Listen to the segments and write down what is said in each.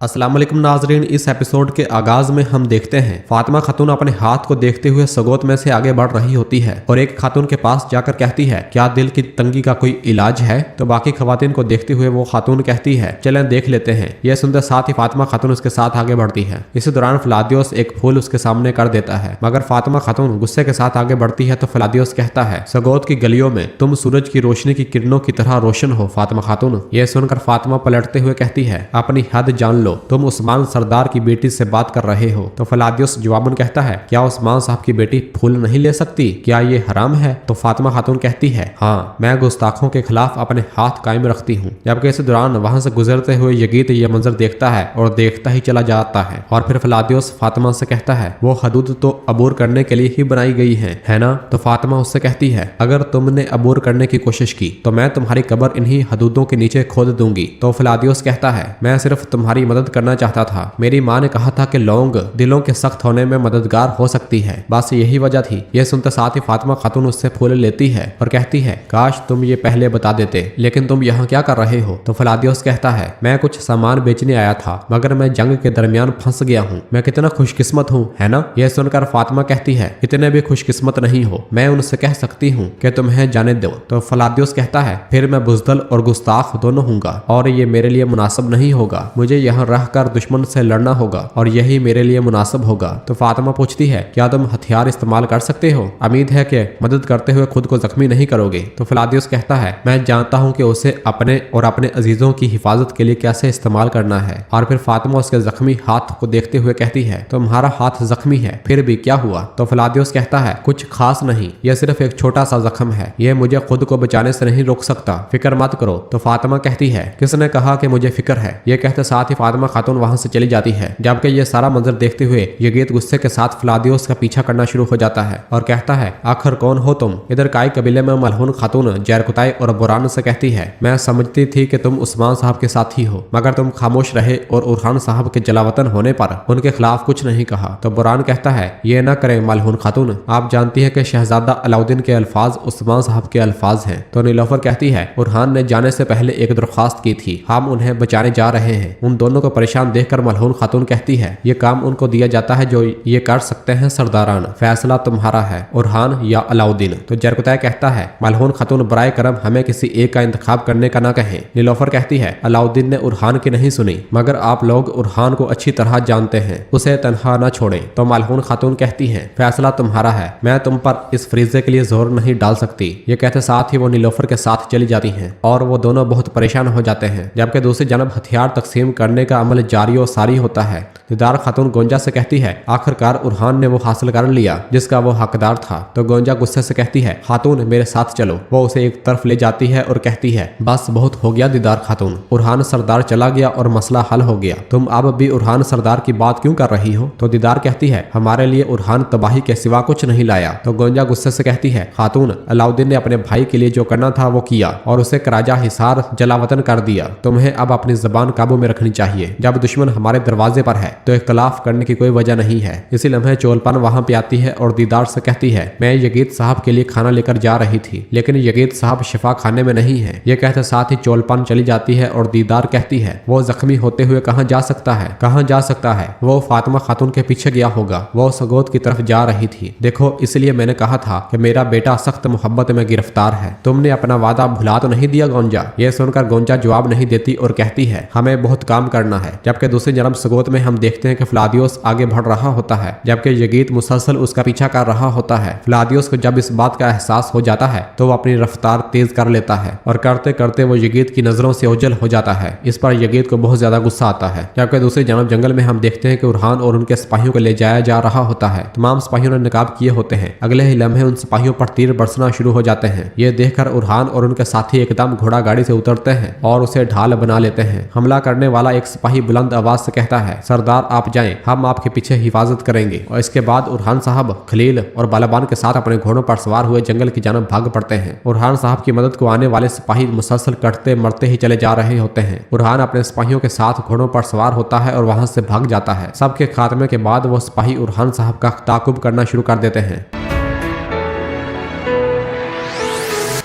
अस्सलाम वालेकुम नाजरीन, इस एपिसोड के आगाज में हम देखते हैं फातिमा खातून अपने हाथ को देखते हुए सगोत में से आगे बढ़ रही होती है और एक खातून के पास जाकर कहती है क्या दिल की तंगी का कोई इलाज है। तो बाकी खवातीन को देखते हुए वो खातून कहती है चलें देख लेते हैं। यह सुनते साथ ही फातिमा खातून उसके साथ आगे बढ़ती है। इसी दौरान फलादियोस एक फूल उसके सामने कर देता है, मगर फातिमा खातून गुस्से के साथ आगे बढ़ती है तो फलादियोस कहता है सगोत की गलियों में तुम सूरज की रोशनी की किरणों की तरह रोशन हो फातिमा खातून। यह सुनकर फातिमा पलटते हुए कहती है अपनी हद जान लो, तुम उस्मान सरदार की बेटी से बात कर रहे हो। तो फलादियोस जवाबन कहता है क्या उस्मान साहब की बेटी फूल नहीं ले सकती, क्या ये हराम है। तो फातिमा खातून कहती है हाँ, मैं गुस्ताखों के खिलाफ अपने हाथ कायम रखती हूँ। जबकि इस दौरान वहां से गुजरते हुए यगीत ये मंजर देखता है और देखता ही चला जाता है। और फिर फलादियोस फातिमा से कहता है वो हदूद तो अबूर करने के लिए ही बनाई गई है ना। तो फातिमा उससे कहती है अगर तुमने अबूर करने की कोशिश की तो मैं तुम्हारी कब्र इन्हीं हदूदों के नीचे खोद दूंगी। तो फलादियोस कहता है मैं सिर्फ तुम्हारी मदद करना चाहता था। मेरी माँ ने कहा था कि लौंग दिलों के सख्त होने में मददगार हो सकती है, बस यही वजह थी। यह सुनते साथ ही फातिमा खातून उससे फूल लेती है और कहती है काश तुम ये पहले बता देते, लेकिन तुम यहाँ क्या कर रहे हो। तो फलादियोस कहता है मैं कुछ सामान बेचने आया था, मगर मैं जंग के दरमियान फंस गया हूँ। मैं कितना खुशकिस्मत हूँ, है ना। यह सुनकर फातिमा कहती है इतने भी खुशकिस्मत नहीं हो, मैं उनसे कह सकती हूँ कि तुम्हें जाने दो। तो फलादियोस कहता है फिर मैं बुजदल और गुस्ताख दोनों हूँगा और ये मेरे लिए मुनासिब नहीं होगा। मुझे यहाँ रहकर दुश्मन से लड़ना होगा और यही मेरे लिए मुनासिब होगा। तो फातिमा पूछती है क्या तुम हथियार इस्तेमाल कर सकते हो, उम्मीद है कि मदद करते हुए खुद को जख्मी नहीं करोगे। तो फलादियोस कहता है मैं जानता हूँ कि उसे अपने और अपने अजीजों की हिफाजत के लिए कैसे इस्तेमाल करना है। और फिर फातिमा उसके जख्मी हाथ को देखते हुए कहती है तुम्हारा हाथ जख्मी है, फिर भी क्या हुआ। तो फलादियोस कहता है कुछ खास नहीं, यह सिर्फ एक छोटा सा जख्म है, यह मुझे खुद को बचाने से नहीं रोक सकता, फिक्र मत करो। तो फातिमा कहती है किसने कहा कि मुझे फिक्र है। यह कहते साथ ही फातिमा खातून वहां से चली जाती है। जबकि यह सारा मंजर देखते हुए यगीत गुस्से के साथ फलादियोस का पीछा करना शुरू हो जाता है और कहता है आखिर कौन हो तुम। इधर काई कबीले में मलहून खातून जैरकुताई और बुरान से कहती है मैं समझती थी कि तुम उस्मान साहब के साथ ही हो, मगर तुम खामोश रहे और उरहान साहब के जलावतन होने पर उनके खिलाफ कुछ नहीं कहा। तो बुरान कहता है ये न करें मलहून खातून, आप जानती है कि शहजादा अलाउद्दीन के अल्फाज उस्मान साहब के अल्फाज हैं। तो नीलोफर कहती है उरहान ने जाने से पहले एक दरख्वास्त की थी, हम उन्हें बचाने जा रहे हैं। उन दोनों को परेशान देखकर मलहून खातून कहती है ये काम उनको दिया जाता है जो ये कर सकते हैं सरदारान, फैसला तुम्हारा है उरहान या अलाउद्दीन। तो जरकुताई कहता है मलहून खातून बराए करम हमें किसी एक का इंतखाब करने का ना कहें। नीलोफर कहती है अलाउद्दीन ने उरहान की नहीं सुनी, मगर आप लोग उरहान को अच्छी तरह जानते हैं, उसे तनहा न छोड़ें। तो मलहून खातून कहती है फैसला तुम्हारा है, मैं तुम पर इस फरीजे के लिए जोर नहीं डाल सकती। ये कहते साथ ही वो नीलोफर के साथ चली जाती हैं और वो दोनों बहुत परेशान हो जाते हैं। जबकि दूसरी जानब हथियार तकसीम करने का अमल जारी और सारी होता है। दीदार खातून गोंजा से कहती है आखिरकार उरहान ने वो हासिल कर लिया जिसका वो हकदार था। तो गोंजा गुस्से से कहती है खातून मेरे साथ चलो। वो उसे एक तरफ ले जाती है और कहती है बस बहुत हो गया दीदार खातून, उरहान सरदार चला गया और मसला हल हो गया, तुम अब भी उरहान सरदार की बात क्यों कर रही हो। तो दीदार कहती है हमारे लिए उरहान तबाही के सिवा कुछ नहीं लाया। तो गोंजा गुस्से से कहती है खातून अलाउद्दीन ने अपने भाई के लिए जो करना था वो किया और उसे कराजा हिसार जलावतन कर दिया, तुम्हें अब अपनी जबान काबू में रखनी चाहिए। जब दुश्मन हमारे दरवाजे पर है तो इख्तलाफ करने की कोई वजह नहीं है। इसी लम्हे चोलपन वहां पे आती है और दीदार से कहती है मैं यगीत साहब के लिए खाना लेकर जा रही थी, लेकिन यगीत साहब शिफा खाने में नहीं है। ये कहते साथ ही चोलपन चली जाती है और दीदार कहती है वो जख्मी होते हुए कहाँ जा सकता है, कहाँ जा सकता है, वो फातिमा खातून के पीछे गया होगा, वो सगोत की तरफ जा रही थी। देखो इसलिए मैंने कहा था कि मेरा बेटा सख्त मोहब्बत में गिरफ्तार है, तुमने अपना वादा भुला तो नहीं दिया गोंजा। ये सुनकर गोंजा जवाब नहीं देती और कहती है हमें बहुत काम करना है। जबकि दूसरी जन्म सगोत में हम देखते हैं कि फलादियोस आगे बढ़ रहा होता है, जबकि यगीत मुसलसल उसका पीछा कर रहा होता है। फलादियोस को जब इस बात का एहसास हो जाता है तो वो अपनी रफ्तार तेज कर लेता है और करते करते वो यगीत की नजरों से ओझल हो जाता है। इस पर यगीत को बहुत ज्यादा गुस्सा आता है। जबकि दूसरी जन्म जंगल में हम देखते हैं कि उरहान और उनके सिपाहियों को ले जाया जा रहा होता है। तमाम सिपाहियों ने निकाब किए होते हैं। अगले ही लम्हे उन सिपाहियों पर तीर बरसना शुरू हो जाते हैं। ये देखकर उरहान और उनके साथी एकदम घोड़ा गाड़ी से उतरते हैं और उसे ढाल बना लेते हैं। हमला करने वाला एक सिपाही बुलंद आवाज से कहता है सरदार आप जाएं, हम आपके पीछे हिफाजत करेंगे। और इसके बाद उरहान साहब खलील और बालाबान के साथ अपने घोड़ों पर सवार हुए जंगल की जानब भाग पड़ते हैं। उरहान साहब की मदद को आने वाले सिपाही मुसलसल कटते मरते ही चले जा रहे होते हैं। उरहान अपने सिपाहियों के साथ घोड़ों पर सवार होता है और वहां से भाग जाता है। सबके खात्मे के बाद वो सिपाही उरहान साहब का ताकुब करना शुरू कर देते हैं।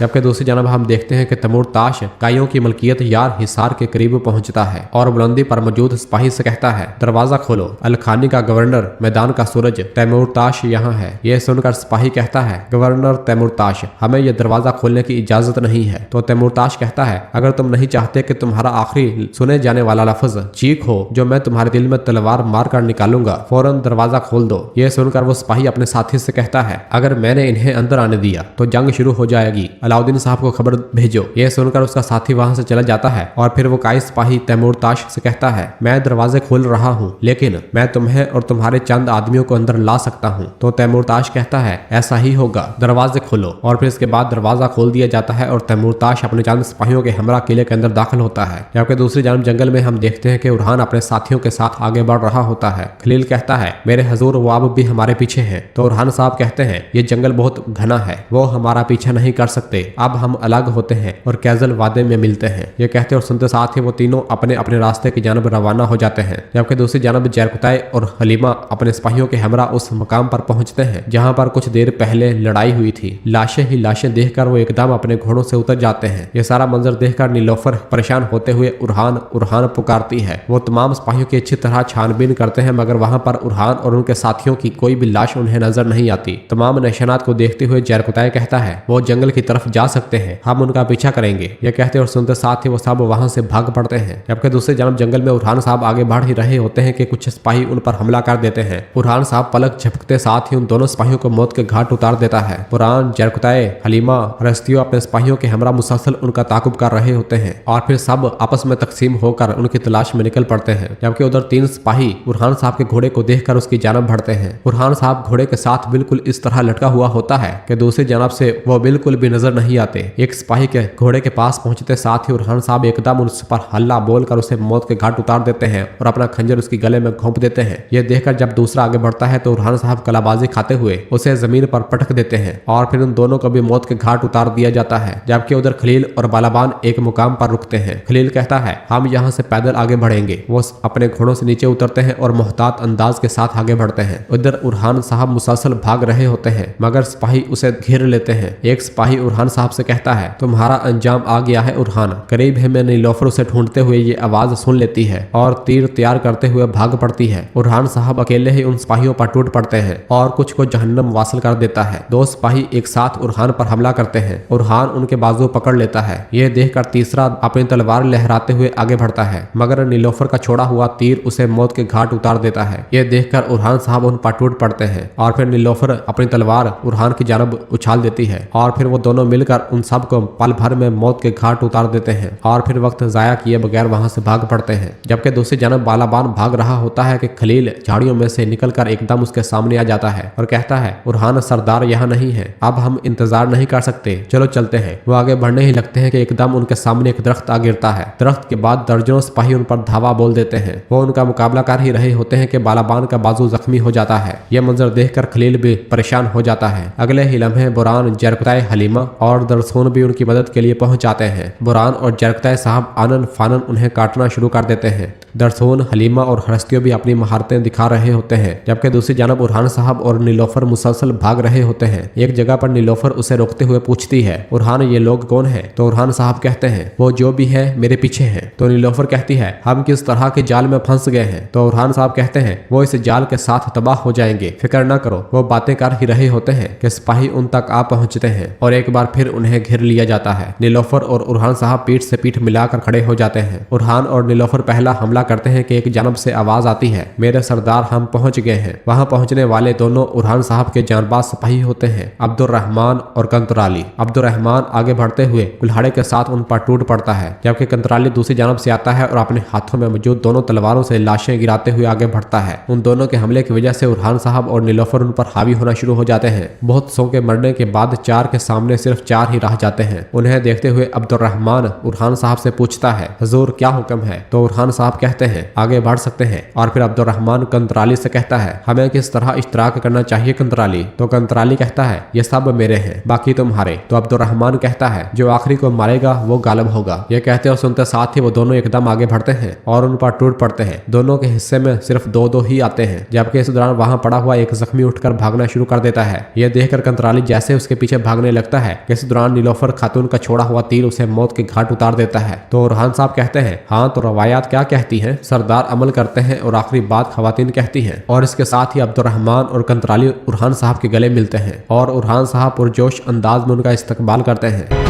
जबकि दूसरी जानब हम देखते हैं कि तैमूरताश काइयों की मलकियत यार हिसार के करीब पहुंचता है और बुलंदी पर मौजूद सिपाही से कहता है, दरवाजा खोलो। अलखानी का गवर्नर, मैदान का सूरज, तैमूरताश यहाँ है। यह सुनकर सिपाही कहता है, गवर्नर तैमूरताश, हमें यह दरवाजा खोलने की इजाजत नहीं है। तो तैमूरताश कहता है, अगर तुम नहीं चाहते कि तुम्हारा आखिरी सुने जाने वाला लफ्ज चीख हो जो मैं तुम्हारे दिल में तलवार मार कर निकालूंगा, फौरन दरवाजा खोल दो। यह सुनकर वो सिपाही अपने साथी से कहता है, अगर मैंने इन्हें अंदर आने दिया तो जंग शुरू हो जाएगी, अलाउद्दीन साहब को खबर भेजो। यह सुनकर उसका साथी वहां से चला जाता है और फिर वो काई सिपाही तैमूरताश से कहता है, मैं दरवाजे खोल रहा हूँ, लेकिन मैं तुम्हें और तुम्हारे चंद आदमियों को अंदर ला सकता हूँ। तो तैमूरताश कहता है, ऐसा ही होगा, दरवाजे खोलो। और फिर इसके बाद दरवाजा खोल दिया जाता है और तैमूरताश अपने चंद सिपाहियों के हमरा किले के अंदर दाखिल होता है। जबकि दूसरी जानब जंगल में हम देखते हैं कि उरहान अपने साथियों के साथ आगे बढ़ रहा होता है। खलील कहता है, मेरे हजूर वो अब भी हमारे पीछे हैं। तो उरहान साहब कहते हैं, ये जंगल बहुत घना है, वो हमारा पीछा नहीं कर सकते, अब हम अलग होते हैं और कैजल वादे में मिलते हैं। ये कहते और सुनते साथ ही वो तीनों अपने अपने रास्ते की जानब रवाना हो जाते हैं। जबकि दूसरी जानब जरकुताई और हलीमा अपने सिपाहियों के हमरा उस मकाम पर पहुंचते हैं जहां पर कुछ देर पहले लड़ाई हुई थी। लाशें ही लाशें देखकर वो एकदम अपने घोड़ों से उतर जाते हैं। ये सारा मंजर देखकर नीलोफर परेशान होते हुए उरहान उरहान पुकारती है। वो तमाम सिपाहियों की अच्छी तरह छानबीन करते हैं मगर वहां पर उरहान और उनके साथियों की कोई भी लाश उन्हें नजर नहीं आती। तमाम निशानात को देखते हुए जरकुताई कहता है, वो जंगल की तरफ जा सकते हैं, हम उनका पीछा करेंगे। ये कहते और सुनते साथ ही वो सब वहां से भाग पड़ते हैं। जबकि दूसरी जानब जंगल में उरहान साहब आगे बढ़ ही रहे होते हैं कि कुछ सिपाही उन पर हमला कर देते हैं। उरहान साहब पलक झपकते साथ ही उन दोनों सिपाहियों को मौत के घाट उतार देता है। उरहान, जरकुताई, हलीमा, रस्तियों अपने सिपाहियों के हमरा मुसलसल उनका ताकुब कर रहे होते हैं और फिर सब आपस में तकसीम होकर उनकी तलाश में निकल पड़ते हैं। जबकि उधर तीन सिपाही उरहान साहब के घोड़े को देखकर उसकी जानब बढ़ते हैं। उरहान साहब घोड़े के साथ बिल्कुल इस तरह लटका हुआ होता है कि दूसरी जानब से वो बिल्कुल भी नजर नहीं आते। एक सिपाही के घोड़े के पास पहुंचते साथ ही उरहान साहब एकदम उस पर हल्ला बोलकर उसे मौत के घाट उतार देते हैं और अपना खंजर उसकी गले में घोंप देते हैं। यह देखकर जब दूसरा आगे बढ़ता है तो उरहान साहब कलाबाजी खाते हुए उसे जमीन पर पटक देते हैं और फिर उन दोनों को भी मौत के घाट उतार दिया जाता है। जबकि उधर खलील और बालाबान एक मुकाम पर रुकते हैं। खलील कहता है, हम यहाँ से पैदल आगे बढ़ेंगे। वो अपने घोड़ों से नीचे उतरते हैं और मोहतात अंदाज के साथ आगे बढ़ते हैं। उधर उरहान साहब मुसलसल भाग रहे होते हैं मगर सिपाही उसे घेर लेते हैं। एक सिपाही उरहान साहब से कहता है, तुम्हारा अंजाम आ गया है उरहान। करीब है में नीलोफर उसे ढूंढते हुए ये आवाज सुन लेती है और तीर तैयार करते हुए भाग पड़ती है। उरहान साहब अकेले ही उन सिपाहियों पर टूट पड़ते हैं और कुछ को जहन्नम वासिल कर देता है। दो सिपाही एक साथ उरहान पर हमला करते हैं। उरहान उनके बाजू पकड़ लेता है। यह देखकर तीसरा अपनी तलवार लहराते हुए आगे बढ़ता है मगर नीलोफर का छोड़ा हुआ तीर उसे मौत के घाट उतार देता है। यह देखकर उरहान साहब उन पर टूट पड़ते हैं और फिर नीलोफर अपनी तलवार उरहान की जानब उछाल देती है और फिर वो दोनों मिलकर उन सबको पल भर में मौत के घाट उतार देते हैं और फिर वक्त जाया किए बगैर वहां से भाग पड़ते हैं। जबकि दूसरी जानब बालाबान भाग रहा होता है कि खलील झाड़ियों में से निकलकर एकदम उसके सामने आ जाता है और कहता है, उरहान सरदार यहाँ नहीं है, अब हम इंतजार नहीं कर सकते, चलो चलते हैं। वो आगे बढ़ने ही लगते हैं कि एकदम उनके सामने एक दरख्त आ गिरता है। दरख्त के बाद दर्जनों सिपाही उन पर धावा बोल देते हैं। वो उनका मुकाबला कर ही रहे होते हैं कि बालाबान का बाजू जख्मी हो जाता है। यह मंजर देखकर खलील भी परेशान हो जाता है। अगले ही लम्हे बुरान, जरकुताई, हलीमा और दरसून भी उनकी मदद के लिए पहुंच जाते हैं। बुरान और जरकुताई साहब आनन फानन उन्हें काटना शुरू कर देते हैं। दरसून, हलीमा और हरस्तियों भी अपनी महारतें दिखा रहे होते हैं। जबकि दूसरी जानब उरहान साहब और नीलोफर मुसलसल भाग रहे होते हैं। एक जगह पर नीलोफर उसे रोकते हुए पूछती है, उरहान ये लोग कौन है? तो उरहान साहब कहते हैं, वो जो भी है मेरे पीछे है। तो नीलोफर कहती है, हम किस तरह के जाल में फंस गए हैं? तो उरहान साहब कहते हैं, वो इस जाल के साथ तबाह हो जाएंगे, फिक्र न करो। वो बातें कर ही रहे होते हैं कि सिपाही उन तक आ पहुंचते हैं और एक बार फिर उन्हें घेर लिया जाता है। नीलोफर और उरहान साहब पीठ से पीठ मिलाकर खड़े हो जाते हैं। उरहान और नीलोफर पहला हमला करते हैं कि एक जानब से आवाज आती है, मेरे सरदार हम पहुंच गए हैं। वहां पहुंचने वाले दोनों उरहान साहब के जानबाज सिपाही होते हैं, अब्दुर्रहमान और कंतराली। अब्दुर्रहमान आगे बढ़ते हुए कुल्हाड़े के साथ उन पर टूट पड़ता है जबकि कंतराली दूसरी जानब से आता है और अपने हाथों में मौजूद दोनों तलवारों से लाशें गिराते हुए आगे बढ़ता है। उन दोनों के हमले की वजह से उरहान साहब और नीलोफर उन पर हावी होना शुरू हो जाते हैं। बहुत सौ के मरने के बाद चार के सामने सिर्फ चार ही रह जाते हैं। उन्हें देखते हुए अब्दुर्रहमान उरहान साहब से पूछता है, हुजूर क्या हुक्म है? तो उरहान साहब कहते हैं, आगे बढ़ सकते हैं। और फिर अब्दुर्रहमान कंतराली से कहता है, हमें किस तरह इश्तराक करना चाहिए कंतराली? तो कंतराली कहता है, ये सब मेरे हैं, बाकी तुम्हारे। तो अब्दुर्रहमान कहता है, जो आखिरी को मारेगा वो गालिब होगा। ये कहते और सुनते साथ ही वो दोनों एकदम आगे बढ़ते हैं और उन पर टूट पड़ते हैं। दोनों के हिस्से में सिर्फ दो दो ही आते हैं। जबकि इस दौरान वहां पड़ा हुआ एक जख्मी उठकर भागना शुरू कर देता है। यह देखकर कंतराली जैसे उसके पीछे भागने लगता है इस दौरान नीलोफर खातून का छोड़ा हुआ तीर उसे मौत के घाट उतार देता है। तो उरहान साहब कहते हैं, हाँ तो रवायात क्या कहती हैं? सरदार अमल करते हैं और आखिरी बात खवातीन कहती हैं। और इसके साथ ही अब्दुर्रहमान और कंतराली उरहान साहब के गले मिलते हैं और उरहान साहब पुरजोश अंदाज में उनका इस्तकबाल करते हैं।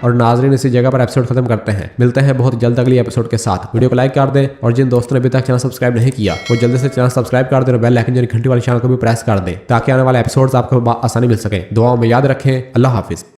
और नाजरीन इसी जगह पर एपिसोड खत्म करते हैं। मिलते हैं बहुत जल्द अगली एपिसोड के साथ। वीडियो को लाइक कर दें और जिन दोस्तों ने अभी तक चैनल सब्सक्राइब नहीं किया वो जल्दी से चैनल सब्सक्राइब कर दें और बेल आइकन यानी घंटी वाले चैनल को भी प्रेस कर दें ताकि आने वाले एपिसोड्स आपको आसानी मिल सके। दुआओं में याद रखें। अल्लाह हाफिज।